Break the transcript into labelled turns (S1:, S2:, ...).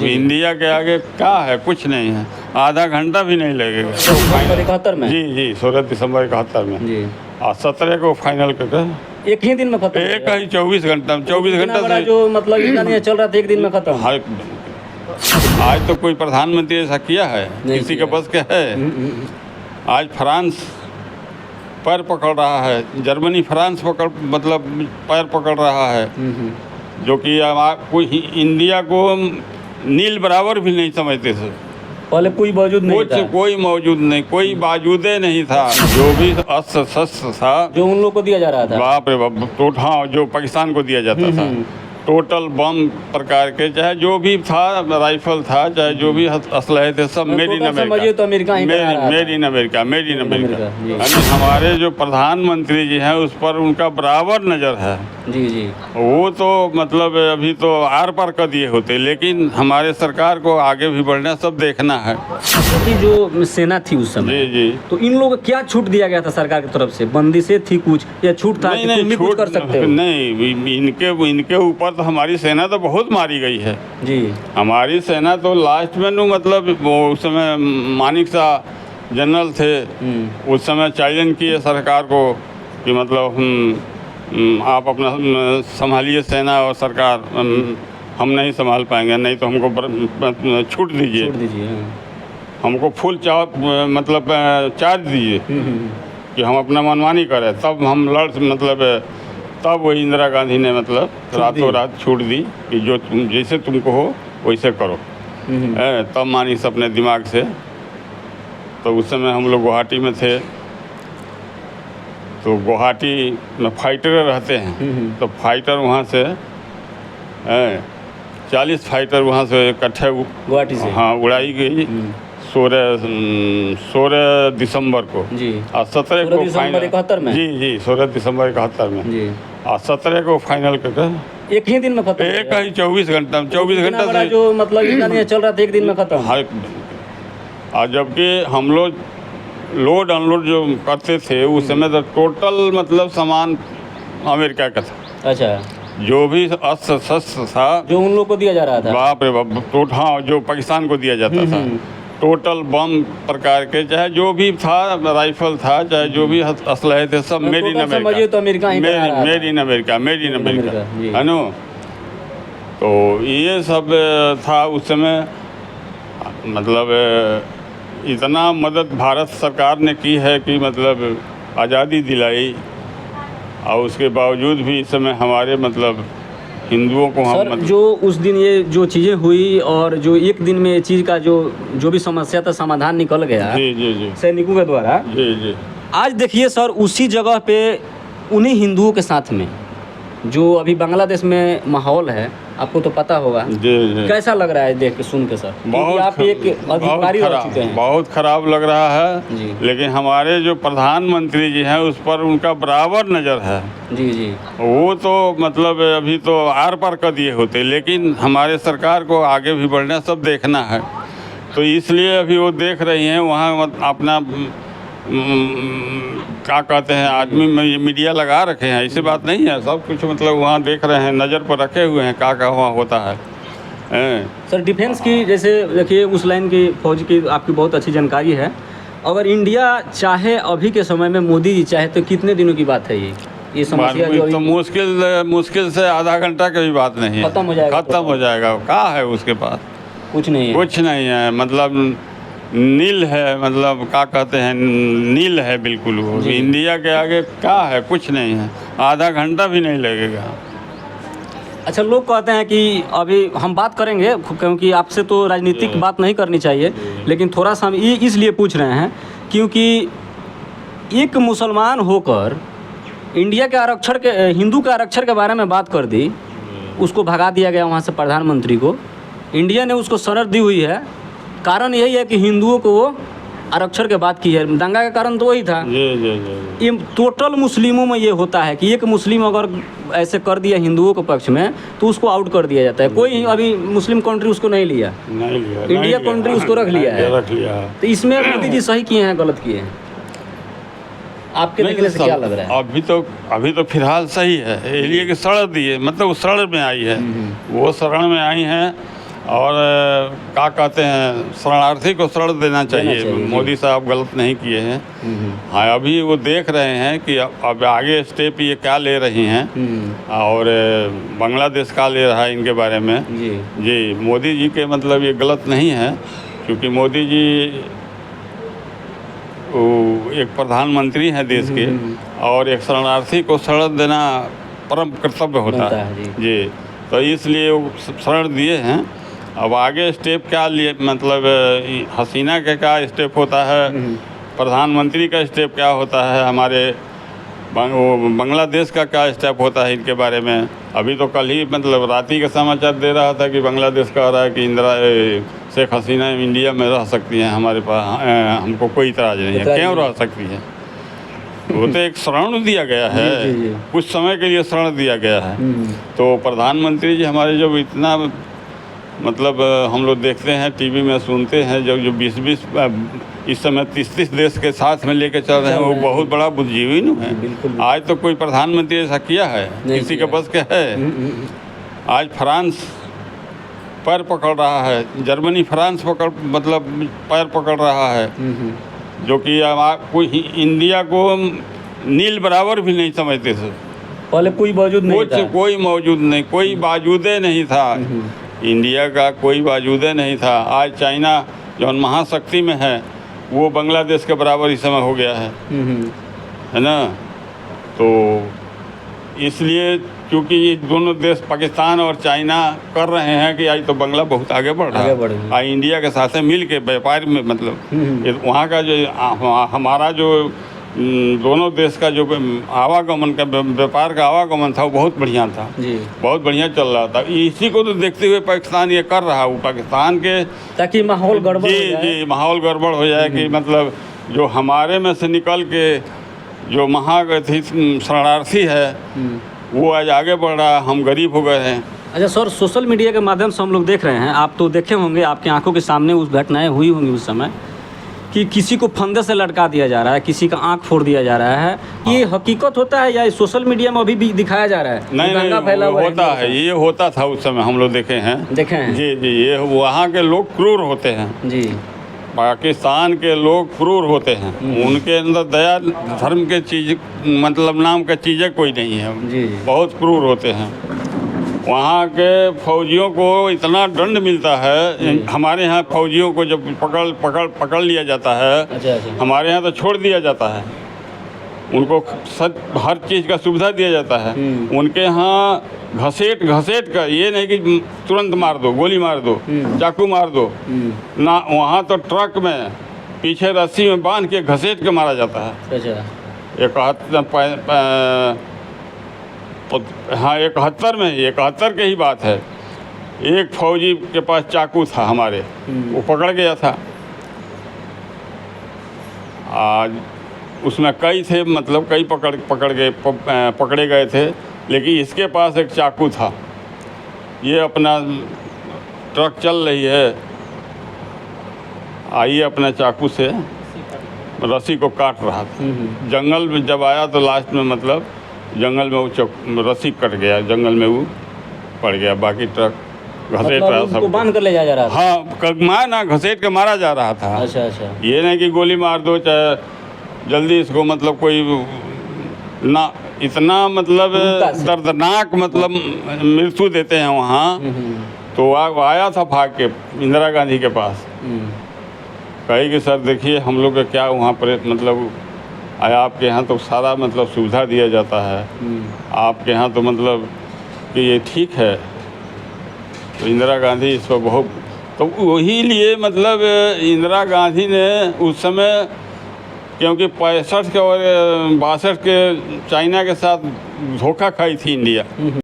S1: अब इंडिया के आगे क्या है, कुछ नहीं है, आधा घंटा भी नहीं लगेगा।
S2: 71 में
S1: जी 16 दिसंबर 71 में
S2: जी,
S1: और 17 को फाइनल करके
S2: एक ही दिन में खत्म हो
S1: एक
S2: गया।
S1: ही 24 घंटा में 24
S2: इतना
S1: घंटा
S2: बड़ा
S1: से
S2: जो मतलब इतना नहीं चल रहा था, एक दिन में खत्म।
S1: हर आज तो कोई प्रधानमंत्री ऐसा किया है,
S2: नहीं
S1: किसी के
S2: किया।
S1: बस के है। आज फ्रांस पैर पकड़ रहा है, जर्मनी फ्रांस मतलब पैर पकड़ रहा है, जो कि कोई इंडिया को नील बराबर भी नहीं समझते थे।
S2: पहले कोई मौजूद नहीं था,
S1: कोई मौजूद नहीं, कोई बाजूदे नहीं था। जो भी अस्त्र शस्त्र था
S2: जो उन लोग को दिया जा रहा था।
S1: बाप रे बाप, तो हाँ जो पाकिस्तान को दिया जाता था, टोटल बम प्रकार के, चाहे जो भी था, राइफल था, चाहे जो भी असलहे थे, सब मेड इन
S2: समझिए तो अमेरिका ही करा रहा था।
S1: मेड इन अमेरिका
S2: अमेरिका, जी।
S1: यानी हमारे जो प्रधानमंत्री जी हैं उस पर उनका बराबर नज़र है।
S2: जी जी,
S1: वो तो मतलब अभी तो आर पार कर दिए होते, लेकिन हमारे सरकार को आगे भी बढ़ना, सब देखना है।
S2: कि जो सेना थी उस समय,
S1: जी
S2: तो इन लोगों को क्या छूट दिया गया था सरकार की तरफ से? बंदिशें थी कुछ, या छूट था कि तुम भी कुछ कर सकते हो?
S1: नहीं, इनके ऊपर तो हमारी सेना तो बहुत मारी गई है
S2: जी।
S1: हमारी सेना तो लास्ट में मतलब वो उस समय मानिक शाह जनरल थे, उस समय चैलेंज किए सरकार को कि मतलब आप अपना संभालिए सेना और सरकार, हम नहीं संभाल पाएंगे, नहीं तो हमको छूट दीजिए, हमको फुल मतलब चार्ज दीजिए कि हम अपना मनमानी करें, तब हम मतलब तब वो इंदिरा गांधी ने मतलब रातों रात छूट दी कि जो जैसे तुमको हो वैसे करो। तब मानिस अपने दिमाग से, तो उस समय हम लोग गुवाहाटी में थे, तो गुवाहाटी में फाइटर रहते हैं, तो फाइटर वहाँ से 40 फाइटर वहाँ से इकट्ठे
S2: गुवाहाटी से
S1: हाँ उड़ाई गई 16 दिसंबर को
S2: जी,
S1: और 17 को फाइनल
S2: 71 में
S1: जी 16 दिसंबर 71 में
S2: जी,
S1: और 17 को फाइनल करके
S2: एक ही दिन में खत्म।
S1: एक ही 24 घंटा में 24
S2: इतना
S1: घंटा
S2: बड़ा
S1: से
S2: जो मतलब इतना नहीं चल रहा था, एक दिन में खत्म।
S1: हर और जबकि हम लोग लोड अनलोड जो करते थे उस समय तो टोटल मतलब सामान अमेरिका का था।
S2: अच्छा,
S1: जो भी अस्त्र शस्त्र था
S2: जो उन लोग को दिया जा रहा था।
S1: बाप रे बाप, तो हाँ जो पाकिस्तान को दिया जाता था, टोटल बम प्रकार के, चाहे जो भी था, राइफल था, चाहे जो भी असलहे थे, सब मेड इन
S2: समझिए तो अमेरिका ही करा रहा था।
S1: मेड इन अमेरिका
S2: जी।
S1: है ना। तो ये सब था उस समय, मतलब इतना मदद भारत सरकार ने की है कि मतलब आज़ादी दिलाई, और उसके बावजूद भी इस समय हमारे मतलब हिंदुओं को हम
S2: सर जो उस दिन ये जो चीज़ें हुई और जो एक दिन में ये चीज़ का जो भी समस्या था समाधान निकल गया
S1: जी
S2: सैनिकों के द्वारा।
S1: जी
S2: आज देखिए सर, उसी जगह पे उन्हीं हिंदुओं के साथ में जो अभी बांग्लादेश में माहौल है, आपको तो पता होगा,
S1: जी
S2: कैसा लग रहा है देख के, सुन के सर? क्योंकि आप एक अधिकारी रह चुके हैं।
S1: बहुत खराब लग रहा है
S2: जी।
S1: लेकिन हमारे जो प्रधानमंत्री जी हैं उस पर उनका बराबर नज़र है।
S2: जी
S1: वो तो मतलब अभी तो आर पार कर दिए होते, लेकिन हमारे सरकार को आगे भी बढ़ना, सब देखना है। तो इसलिए अभी वो देख रही हैं वहाँ अपना क्या कहते हैं, आदमी में ये मीडिया लगा रखे हैं, ऐसी बात नहीं है, सब कुछ मतलब वहाँ देख रहे हैं, नज़र पर रखे हुए हैं क्या वहाँ होता है।
S2: सर डिफेंस की जैसे देखिए, उस लाइन की फौज की आपकी बहुत अच्छी जानकारी है। अगर इंडिया चाहे अभी के समय में, मोदी जी चाहे, तो कितने दिनों की बात है ये समस्या जो
S1: तो मुश्किल से आधा घंटा की भी बात नहीं है,
S2: खत्म हो जाएगा।
S1: क्या है उसके पास?
S2: कुछ नहीं है,
S1: मतलब नील है, मतलब क्या कहते हैं, नील है बिल्कुल। वो इंडिया के आगे क्या है, कुछ नहीं है, आधा घंटा भी नहीं लगेगा।
S2: अच्छा, लोग कहते हैं कि अभी हम बात करेंगे, क्योंकि आपसे तो राजनीतिक बात नहीं करनी चाहिए, लेकिन थोड़ा सा हम इसलिए पूछ रहे हैं क्योंकि एक मुसलमान होकर इंडिया के आरक्षण के, हिंदू के आरक्षण के बारे में बात कर दी, उसको भगा दिया गया वहाँ से प्रधानमंत्री को। इंडिया ने उसको शरण दी हुई है, कारण यही है कि हिंदुओं को वो आरक्षण के बात की है। दंगा का कारण तो वही था। ये टोटल मुस्लिमों में ये होता है कि एक मुस्लिम अगर ऐसे कर दिया हिंदुओं के पक्ष में, तो उसको आउट कर दिया जाता है। कोई अभी मुस्लिम कंट्री उसको नहीं लिया, इंडिया कंट्री उसको रख लिया है। तो इसमें मोदी जी सही किए हैं, गलत किए हैं? आपके देखने से क्या लग रहा है?
S1: अभी तो फिलहाल सही है, इसलिए कि शरण दिए, मतलब वो शरण में आई है, वो शरण में आई हैं और क्या कहते हैं, शरणार्थी को शरण देना चाहिए। मोदी साहब गलत नहीं किए हैं। हाँ, अभी वो देख रहे हैं कि अब आगे स्टेप ये क्या ले रही हैं और बांग्लादेश का ले रहा है इनके बारे में। जी, मोदी जी के मतलब ये गलत नहीं है, क्योंकि मोदी जी एक प्रधानमंत्री हैं देश के, और एक शरणार्थी को शरण देना परम कर्तव्य होता है। जी, तो इसलिए वो शरण दिए हैं। अब आगे स्टेप क्या लिए, मतलब हसीना का क्या स्टेप होता है, प्रधानमंत्री का स्टेप क्या होता है, हमारे बांग्लादेश का क्या स्टेप होता है, इनके बारे में अभी तो कल ही मतलब रात ही का समाचार दे रहा था कि बांग्लादेश कह रहा है कि शेख हसीना इंडिया में रह सकती हैं, हमारे पास हमको कोई इतराज़ नहीं है। क्यों रह सकती है? वो तो एक शरण दिया गया है, कुछ समय के लिए शरण दिया गया है। तो प्रधानमंत्री जी हमारे जब इतना मतलब हम लोग देखते हैं टीवी में, सुनते हैं, जब जो 20-20 इस समय 30-30 देश के साथ में लेके चल रहे हैं, वो बहुत बड़ा बुद्धिजीवी न है। आज तो कोई प्रधानमंत्री ऐसा किया है, किसी के बस के है? आज फ्रांस पैर पकड़ रहा है, जर्मनी फ्रांस मतलब पैर पकड़ रहा है, जो कि कोई इंडिया को नील बराबर भी नहीं समझते थे।
S2: पहले कोई मौजूद नहीं था,
S1: कोई मौजूद नहीं, कोई बाजूदे नहीं था, इंडिया का कोई बाजूदे नहीं था। आज चाइना जो महाशक्ति में है, वो बांग्लादेश के बराबर इस समय हो गया है ना। तो इसलिए क्योंकि ये दोनों देश पाकिस्तान और चाइना कर रहे हैं कि आज तो बांग्ला बहुत आगे बढ़ रहा है, आज इंडिया के साथ मिल के व्यापार में, मतलब वहाँ का जो हमारा जो दोनों देश का जो आवागमन का व्यापार का आवागमन था, वो बहुत बढ़िया था, बहुत बढ़िया चल रहा था। इसी को तो देखते हुए पाकिस्तान ये कर रहा है, वो पाकिस्तान के ताकि माहौल गड़बड़ जी माहौल गड़बड़ हो जाए कि मतलब जो हमारे में से निकल के जो महागथित शरणार्थी है वो आज आगे बढ़ रहा है, हम गरीब हो गए हैं।
S2: अच्छा सर, सोशल मीडिया के माध्यम से हम लोग देख रहे हैं, आप तो देखे होंगे, आपकी आंखों के सामने उस घटनाएं हुई होंगी उस समय, कि किसी को फंदे से लटका दिया जा रहा है, किसी का आंख फोड़ दिया जा रहा है। ये हकीकत होता है या सोशल मीडिया में अभी भी दिखाया जा रहा है?
S1: नहीं, फैला हुआ होता है, ये होता था उस समय, हम लोग देखे हैं जी। ये वहाँ के लोग क्रूर होते हैं जी, पाकिस्तान के लोग क्रूर होते हैं, उनके अंदर दया धर्म के चीज मतलब नाम का चीज़ें कोई नहीं है जी, बहुत क्रूर होते हैं। वहाँ के फौजियों को इतना दंड मिलता है, हमारे यहाँ फौजियों को जब पकड़ लिया जाता है, अच्छा। हमारे यहाँ तो छोड़ दिया जाता है, उनको हर चीज़ का सुविधा दिया जाता है। उनके यहाँ घसेट कर, ये नहीं कि तुरंत मार दो, गोली मार दो, चाकू मार दो ना, वहाँ तो ट्रक में पीछे रस्सी में बांध के घसेट के मारा जाता है। अच्छा। 71 की ही बात है, एक फौजी के पास चाकू था हमारे, वो पकड़ गया था। आज उसमें कई थे, मतलब कई पकड़े गए थे, लेकिन इसके पास एक चाकू था। ये अपना ट्रक चल रही है, आइए अपना चाकू से रस्सी को काट रहा था। जंगल में जब आया तो लास्ट में मतलब जंगल में वो रस्सी कट गया, जंगल में वो पड़ गया, बाकी ट्रक घसेट रहा था,
S2: बांध कर ले जा रहा था।
S1: हाँ, मारना घसेट के मारा जा रहा था। अच्छा। ये नहीं कि गोली मार दो, चाहे जल्दी इसको मतलब कोई ना, इतना मतलब दर्दनाक मतलब मृत्यु देते हैं वहाँ। तो आया था भाग के इंदिरा गांधी के पास, कही कि सर देखिए हम लोग का क्या वहाँ पर मतलब आया, आपके यहाँ तो सारा मतलब सुविधा दिया जाता है, आपके यहाँ तो मतलब कि ये ठीक है। तो इंदिरा गांधी इस पर बहुत, तो वही लिए मतलब इंदिरा गांधी ने उस समय, क्योंकि 65 के और 62 के चाइना के साथ धोखा खाई थी इंडिया।